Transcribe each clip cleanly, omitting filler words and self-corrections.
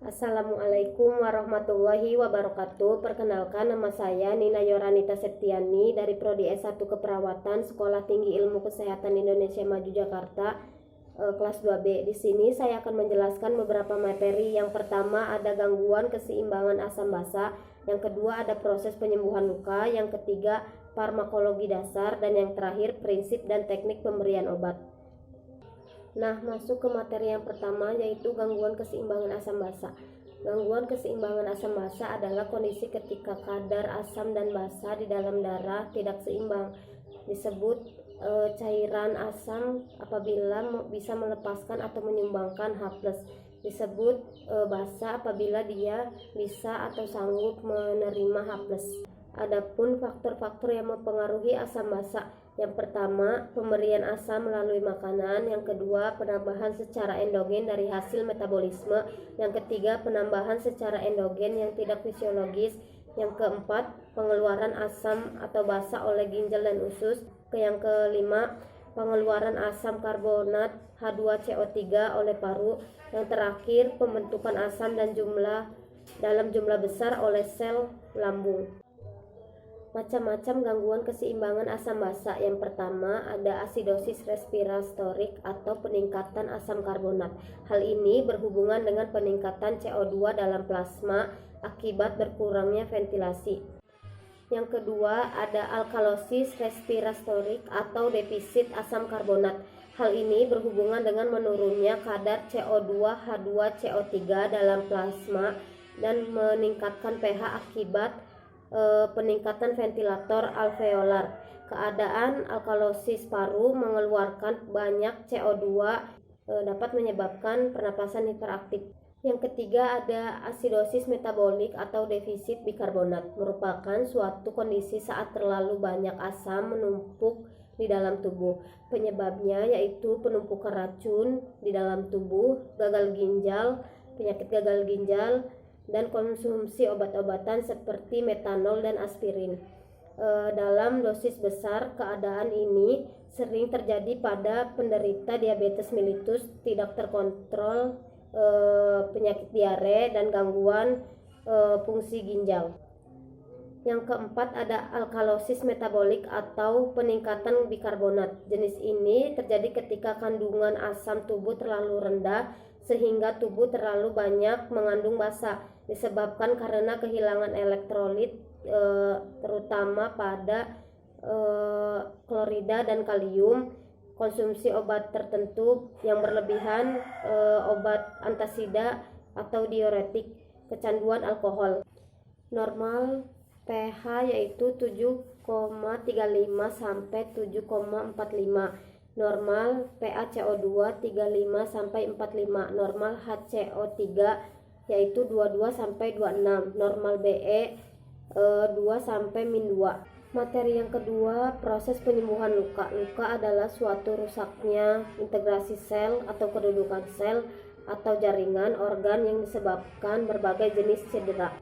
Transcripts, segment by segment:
Assalamualaikum warahmatullahi wabarakatuh. Perkenalkan, nama saya Nina Yoranita Septiani dari Prodi S1 Keperawatan Sekolah Tinggi Ilmu Kesehatan Indonesia Maju Jakarta, kelas 2B. Di sini saya akan menjelaskan beberapa materi. Yang pertama ada gangguan keseimbangan asam basa, yang kedua ada proses penyembuhan luka, yang ketiga farmakologi dasar, dan yang terakhir prinsip dan teknik pemberian obat. Nah, masuk ke materi yang pertama, yaitu gangguan keseimbangan asam basa. Gangguan keseimbangan asam basa adalah kondisi ketika kadar asam dan basa di dalam darah tidak seimbang. Disebut cairan asam apabila bisa melepaskan atau menyumbangkan H+. Disebut basa apabila dia bisa atau sanggup menerima H+. Adapun faktor-faktor yang mempengaruhi asam basa, yang pertama pemberian asam melalui makanan, yang kedua penambahan secara endogen dari hasil metabolisme, yang ketiga penambahan secara endogen yang tidak fisiologis, yang keempat pengeluaran asam atau basa oleh ginjal dan usus, yang kelima pengeluaran asam karbonat H2CO3 oleh paru, yang terakhir pembentukan asam dan dalam jumlah besar oleh sel lambung. Macam-macam gangguan keseimbangan asam basa. Yang pertama ada asidosis respiratorik atau peningkatan asam karbonat. Hal ini berhubungan dengan peningkatan CO2 dalam plasma akibat berkurangnya ventilasi. Yang kedua ada alkalosis respiratorik atau defisit asam karbonat. Hal ini berhubungan dengan menurunnya kadar CO2 H2CO3 dalam plasma dan meningkatkan pH akibat peningkatan ventilator alveolar. Keadaan alkalosis paru mengeluarkan banyak CO2 dapat menyebabkan pernapasan hiperaktif. Yang ketiga ada asidosis metabolik atau defisit bikarbonat, merupakan suatu kondisi saat terlalu banyak asam menumpuk di dalam tubuh. Penyebabnya yaitu penumpukan racun di dalam tubuh, gagal ginjal, penyakit gagal ginjal, dan konsumsi obat-obatan seperti metanol dan aspirin dalam dosis besar. Keadaan ini sering terjadi pada penderita diabetes mellitus tidak terkontrol, penyakit diare, dan gangguan fungsi ginjal. Yang keempat ada alkalosis metabolik atau peningkatan bikarbonat. Jenis ini terjadi ketika kandungan asam tubuh terlalu rendah sehingga tubuh terlalu banyak mengandung basa, disebabkan karena kehilangan elektrolit terutama pada klorida dan kalium, konsumsi obat tertentu yang berlebihan, obat antasida atau diuretik, kecanduan alkohol. Normal pH yaitu 7,35 sampai 7,45. Normal PaCO2 35 sampai 45. Normal HCO3 yaitu 22 sampai 26. Normal BE 2 sampai -2. Materi yang kedua, proses penyembuhan luka. Luka adalah suatu rusaknya integrasi sel atau kedudukan sel atau jaringan organ yang disebabkan berbagai jenis cedera.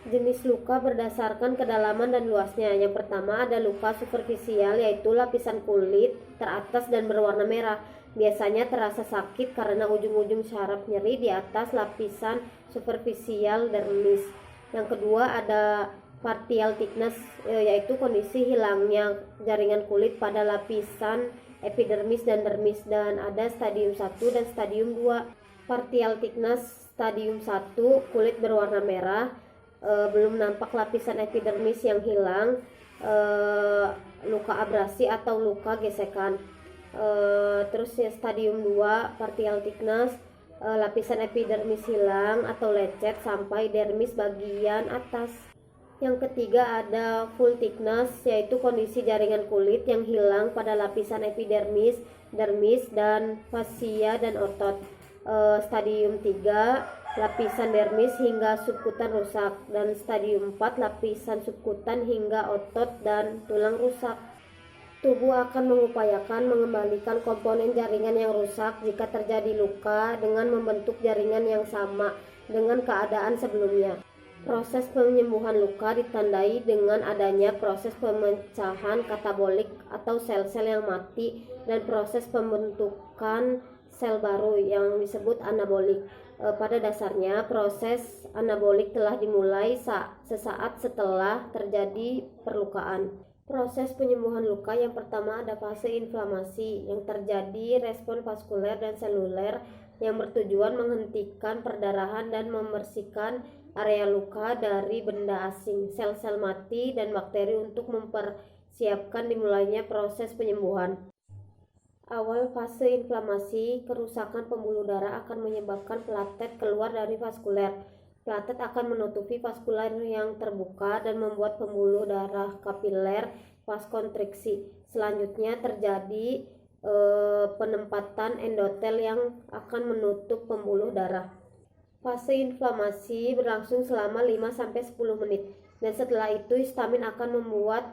Jenis luka berdasarkan kedalaman dan luasnya. Yang pertama ada luka superficial, yaitu lapisan kulit teratas dan berwarna merah. Biasanya terasa sakit karena ujung-ujung syaraf nyeri di atas lapisan superficial dermis. Yang kedua ada partial thickness, yaitu kondisi hilangnya jaringan kulit pada lapisan epidermis dan dermis, dan ada stadium 1 dan stadium 2. Partial thickness stadium 1, kulit berwarna merah, belum nampak lapisan epidermis yang hilang, luka abrasi atau luka gesekan. Terus stadium 2 partial thickness, lapisan epidermis hilang atau lecet sampai dermis bagian atas. Yang ketiga ada full thickness, yaitu kondisi jaringan kulit yang hilang pada lapisan epidermis, dermis, dan fasia dan otot. Stadium 3 lapisan dermis hingga subkutan rusak, dan stadium 4 lapisan subkutan hingga otot dan tulang rusak. Tubuh akan mengupayakan mengembalikan komponen jaringan yang rusak jika terjadi luka dengan membentuk jaringan yang sama dengan keadaan sebelumnya. Proses penyembuhan luka ditandai dengan adanya proses pemecahan katabolik atau sel-sel yang mati dan proses pembentukan sel baru yang disebut anabolik. Pada dasarnya proses anabolik telah dimulai sesaat setelah terjadi perlukaan. Proses penyembuhan luka yang pertama ada fase inflamasi yang terjadi respon vaskuler dan seluler yang bertujuan menghentikan perdarahan dan membersihkan area luka dari benda asing, sel-sel mati, dan bakteri untuk mempersiapkan dimulainya proses penyembuhan. Awal fase inflamasi, kerusakan pembuluh darah akan menyebabkan platet keluar dari vaskuler. Platet akan menutupi vaskuler yang terbuka dan membuat pembuluh darah kapiler vaskonstriksi. Selanjutnya terjadi penempatan endotel yang akan menutup pembuluh darah. Fase inflamasi berlangsung selama 5-10 menit dan setelah itu histamin akan membuat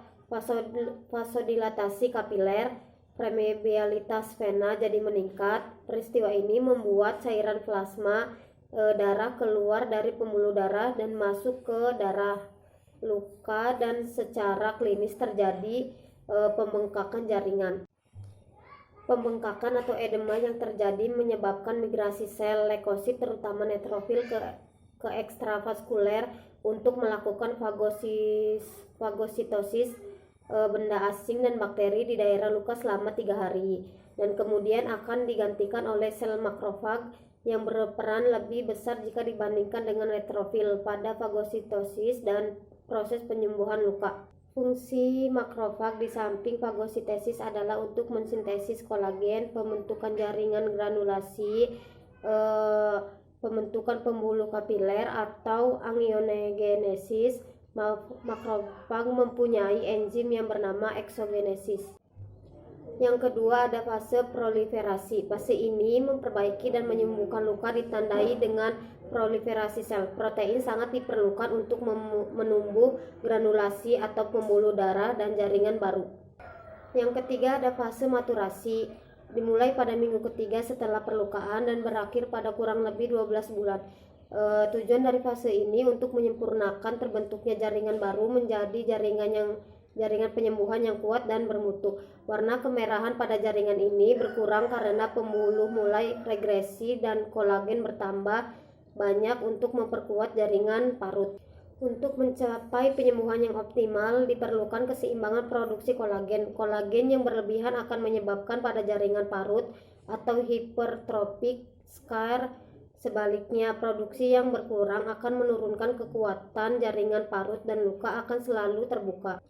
vasodilatasi kapiler, permeabilitas vena jadi meningkat. Peristiwa ini membuat cairan plasma darah keluar dari pembuluh darah dan masuk ke darah luka dan secara klinis terjadi pembengkakan jaringan. Pembengkakan atau edema yang terjadi menyebabkan migrasi sel leukosit terutama neutrofil ke ekstravaskuler untuk melakukan fagositosis benda asing dan bakteri di daerah luka selama 3 hari dan kemudian akan digantikan oleh sel makrofag yang berperan lebih besar jika dibandingkan dengan neutrofil pada fagositosis dan proses penyembuhan luka. Fungsi makrofag di samping fagositosis adalah untuk mensintesis kolagen, pembentukan jaringan granulasi, pembentukan pembuluh kapiler atau angiogenesis. Makrofag mempunyai enzim yang bernama eksogenesis. Yang kedua ada fase proliferasi. Fase ini memperbaiki dan menyembuhkan luka ditandai dengan proliferasi sel. Protein sangat diperlukan untuk menumbuh granulasi atau pembuluh darah dan jaringan baru. Yang ketiga ada fase maturasi. Dimulai pada minggu ketiga setelah perlukaan dan berakhir pada kurang lebih 12 bulan. Tujuan dari fase ini untuk menyempurnakan terbentuknya jaringan baru menjadi jaringan penyembuhan yang kuat dan bermutu. Warna kemerahan pada jaringan ini berkurang karena pembuluh mulai regresi dan kolagen bertambah banyak untuk memperkuat jaringan parut. Untuk mencapai penyembuhan yang optimal diperlukan keseimbangan produksi kolagen. Kolagen yang berlebihan akan menyebabkan pada jaringan parut atau hipertrophic scar. Sebaliknya, produksi yang berkurang akan menurunkan kekuatan jaringan parut dan luka akan selalu terbuka.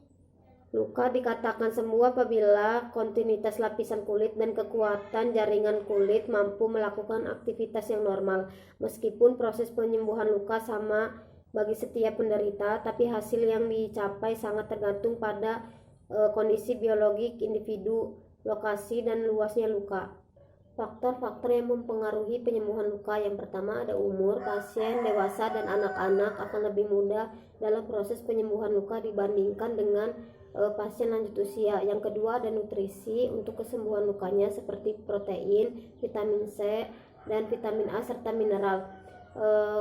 Luka dikatakan sembuh apabila kontinuitas lapisan kulit dan kekuatan jaringan kulit mampu melakukan aktivitas yang normal. Meskipun proses penyembuhan luka sama bagi setiap penderita, tapi hasil yang dicapai sangat tergantung pada kondisi biologik individu, lokasi, dan luasnya luka. Faktor-faktor yang mempengaruhi penyembuhan luka yang pertama ada umur. Pasien dewasa dan anak-anak akan lebih mudah dalam proses penyembuhan luka dibandingkan dengan pasien lanjut usia. Yang kedua ada nutrisi untuk kesembuhan lukanya seperti protein, vitamin C, dan vitamin A serta mineral.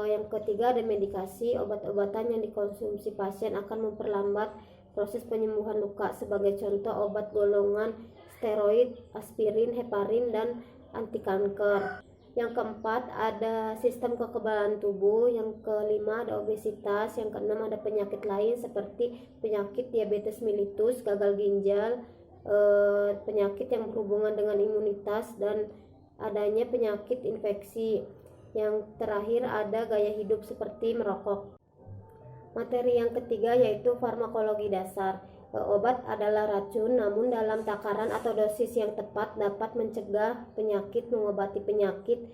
Yang ketiga ada medikasi. Obat-obatan yang dikonsumsi pasien akan memperlambat proses penyembuhan luka. Sebagai contoh obat golongan steroid, aspirin, heparin, dan anti kanker. Yang keempat ada sistem kekebalan tubuh. Yang kelima ada obesitas. Yang keenam ada penyakit lain seperti penyakit diabetes mellitus, gagal ginjal, penyakit yang berhubungan dengan imunitas, dan adanya penyakit infeksi. Yang terakhir ada gaya hidup seperti merokok. Materi yang ketiga yaitu farmakologi dasar. Obat adalah racun, namun dalam takaran atau dosis yang tepat dapat mencegah penyakit, mengobati penyakit.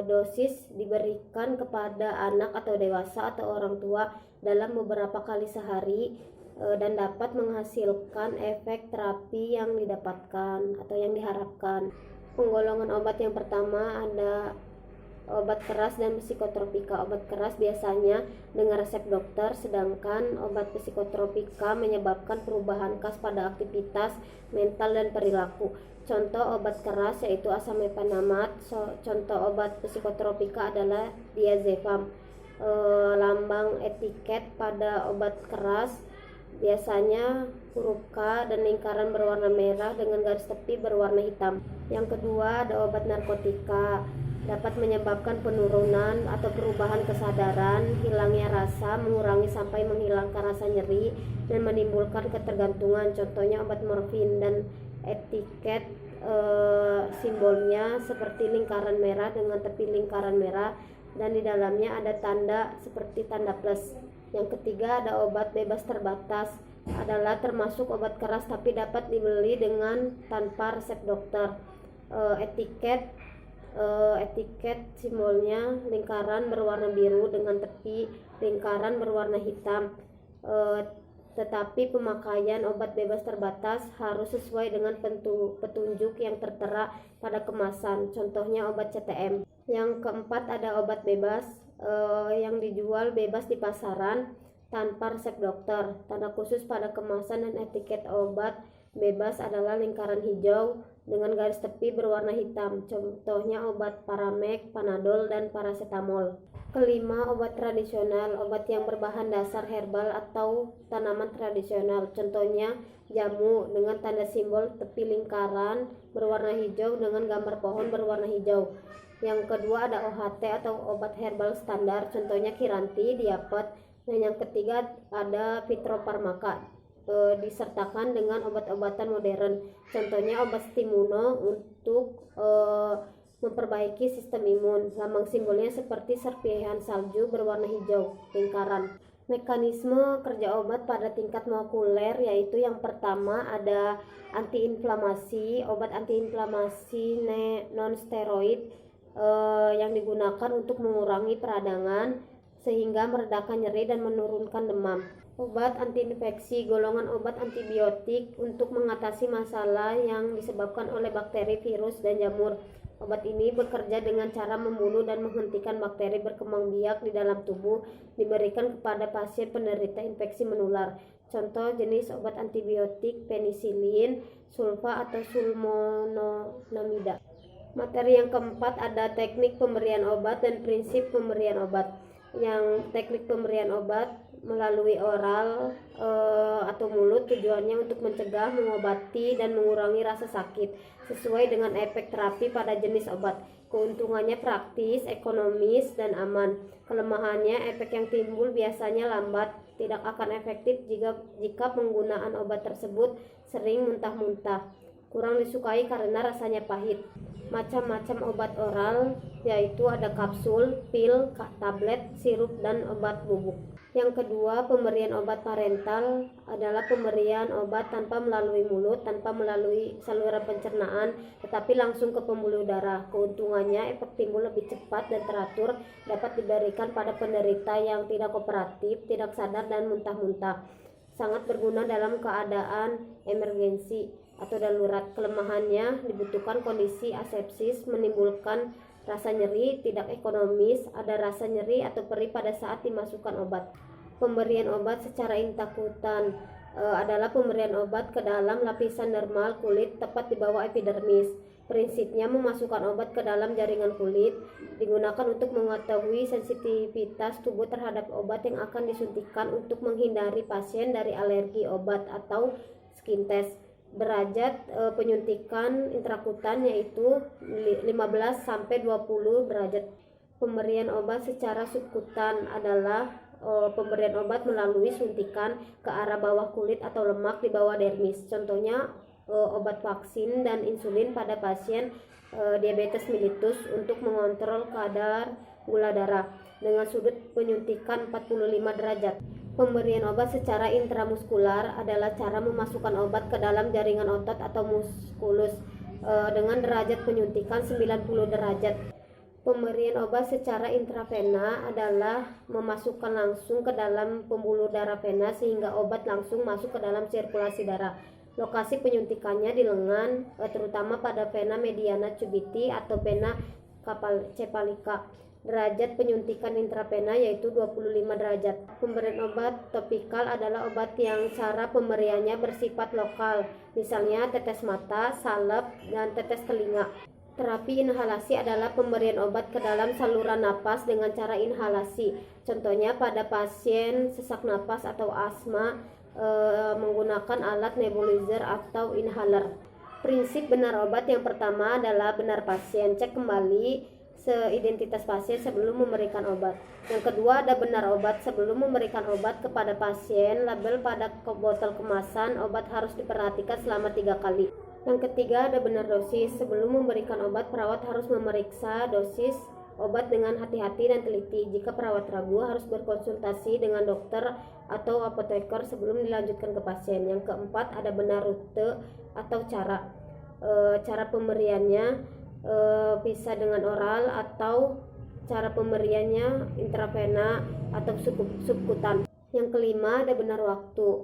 Dosis diberikan kepada anak atau dewasa atau orang tua dalam beberapa kali sehari dan dapat menghasilkan efek terapi yang didapatkan atau yang diharapkan. Penggolongan obat yang pertama ada obat keras dan psikotropika. Obat keras biasanya dengan resep dokter, sedangkan obat psikotropika menyebabkan perubahan khas pada aktivitas mental dan perilaku. Contoh obat keras yaitu asam epanamat. Contoh obat psikotropika adalah diazepam. Lambang etiket pada obat keras biasanya huruf K, dan lingkaran berwarna merah dengan garis tepi berwarna hitam. Yang kedua ada obat narkotika, dapat menyebabkan penurunan atau perubahan kesadaran, hilangnya rasa, mengurangi sampai menghilangkan rasa nyeri, dan menimbulkan ketergantungan. Contohnya obat morfin, dan etiket simbolnya seperti lingkaran merah dengan tepi lingkaran merah, dan di dalamnya ada tanda seperti tanda plus. Yang ketiga ada obat bebas terbatas, adalah termasuk obat keras tapi dapat dibeli dengan tanpa resep dokter. Etiket simbolnya lingkaran berwarna biru dengan tepi lingkaran berwarna hitam. Tetapi pemakaian obat bebas terbatas harus sesuai dengan petunjuk yang tertera pada kemasan, contohnya obat CTM. Yang keempat ada obat bebas yang dijual bebas di pasaran tanpa resep dokter. Tanda khusus pada kemasan dan etiket obat bebas adalah lingkaran hijau dengan garis tepi berwarna hitam, contohnya obat Paramek, Panadol, dan paracetamol. Kelima, obat tradisional, obat yang berbahan dasar herbal atau tanaman tradisional, contohnya jamu dengan tanda simbol tepi lingkaran berwarna hijau dengan gambar pohon berwarna hijau. Yang kedua ada OHT atau obat herbal standar, contohnya Kiranti, Diapet. Dan yang ketiga ada Fitrofarmaka, disertakan dengan obat-obatan modern, contohnya obat Stimuno untuk memperbaiki sistem imun. Lambang simbolnya seperti serpihan salju berwarna hijau lingkaran. Mekanisme kerja obat pada tingkat molekuler, yaitu yang pertama ada antiinflamasi. Obat antiinflamasi non steroid yang digunakan untuk mengurangi peradangan sehingga meredakan nyeri dan menurunkan demam. Obat antiinfeksi, golongan obat antibiotik untuk mengatasi masalah yang disebabkan oleh bakteri, virus, dan jamur. Obat ini bekerja dengan cara membunuh dan menghentikan bakteri berkembang biak di dalam tubuh, diberikan kepada pasien penderita infeksi menular. Contoh jenis obat antibiotik penisilin, sulfa atau sulmonamida. Materi yang keempat ada teknik pemberian obat dan prinsip pemberian obat. Yang teknik pemberian obat melalui oral atau mulut, tujuannya untuk mencegah, mengobati, dan mengurangi rasa sakit sesuai dengan efek terapi pada jenis obat. Keuntungannya praktis, ekonomis, dan aman. Kelemahannya, efek yang timbul biasanya lambat, tidak akan efektif jika penggunaan obat tersebut sering muntah-muntah. Kurang disukai karena rasanya pahit. Macam-macam obat oral yaitu ada kapsul, pil, tablet, sirup, dan obat bubuk. Yang kedua, pemberian obat parental adalah pemberian obat tanpa melalui mulut, tanpa melalui saluran pencernaan, tetapi langsung ke pembuluh darah. Keuntungannya, efek timbul lebih cepat dan teratur, dapat diberikan pada penderita yang tidak kooperatif, tidak sadar, dan muntah-muntah. Sangat berguna dalam keadaan emergensi atau darurat. Kelemahannya, dibutuhkan kondisi asepsis, menimbulkan rasa nyeri, tidak ekonomis, ada rasa nyeri atau perih pada saat dimasukkan obat. Pemberian obat secara intrakutan adalah pemberian obat ke dalam lapisan dermal kulit tepat di bawah epidermis. Prinsipnya memasukkan obat ke dalam jaringan kulit, digunakan untuk mengetahui sensitivitas tubuh terhadap obat yang akan disuntikan untuk menghindari pasien dari alergi obat atau skin test. Derajat penyuntikan intrakutan yaitu 15-20 derajat. Pemberian obat secara subkutan adalah pemberian obat melalui suntikan ke arah bawah kulit atau lemak di bawah dermis. Contohnya obat vaksin dan insulin pada pasien diabetes mellitus untuk mengontrol kadar gula darah dengan sudut penyuntikan 45 derajat. Pemberian obat secara intramuskular adalah cara memasukkan obat ke dalam jaringan otot atau muskulus dengan derajat penyuntikan 90 derajat. Pemberian obat secara intravena adalah memasukkan langsung ke dalam pembuluh darah vena sehingga obat langsung masuk ke dalam sirkulasi darah. Lokasi penyuntikannya di lengan, terutama pada vena mediana cubiti atau vena cephalika. Derajat penyuntikan intravena yaitu 25 derajat. Pemberian obat topikal adalah obat yang cara pemberiannya bersifat lokal, misalnya tetes mata, salep, dan tetes telinga. Terapi inhalasi adalah pemberian obat ke dalam saluran napas dengan cara inhalasi. Contohnya pada pasien sesak napas atau asma, menggunakan alat nebulizer atau inhaler. Prinsip benar obat yang pertama adalah benar pasien. Cek kembali identitas pasien sebelum memberikan obat. Yang kedua ada benar obat. Sebelum memberikan obat kepada pasien, label pada botol kemasan obat harus diperhatikan selama 3 kali. Yang ketiga ada benar dosis. Sebelum memberikan obat, perawat harus memeriksa dosis obat dengan hati-hati dan teliti. Jika perawat ragu, harus berkonsultasi dengan dokter atau apoteker sebelum dilanjutkan ke pasien. Yang keempat ada benar rute atau cara pemberiannya, bisa dengan oral atau cara pemberiannya intravena atau subkutan. Yang kelima ada benar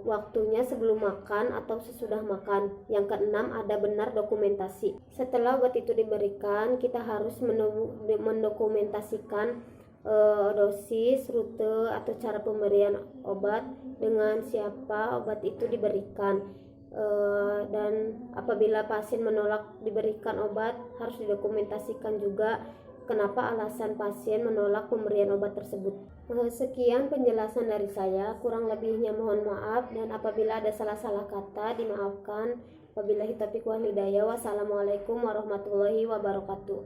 waktunya sebelum makan atau sesudah makan. Yang keenam ada benar dokumentasi. Setelah obat itu diberikan, kita harus mendokumentasikan dosis, rute atau cara pemberian obat, dengan siapa obat itu diberikan. Dan apabila pasien menolak diberikan obat, harus didokumentasikan juga kenapa alasan pasien menolak pemberian obat tersebut. Sekian penjelasan dari saya, kurang lebihnya mohon maaf, dan apabila ada salah-salah kata dimaafkan. Wabillahi taufiq wal hidayah. Wassalamualaikum warahmatullahi wabarakatuh.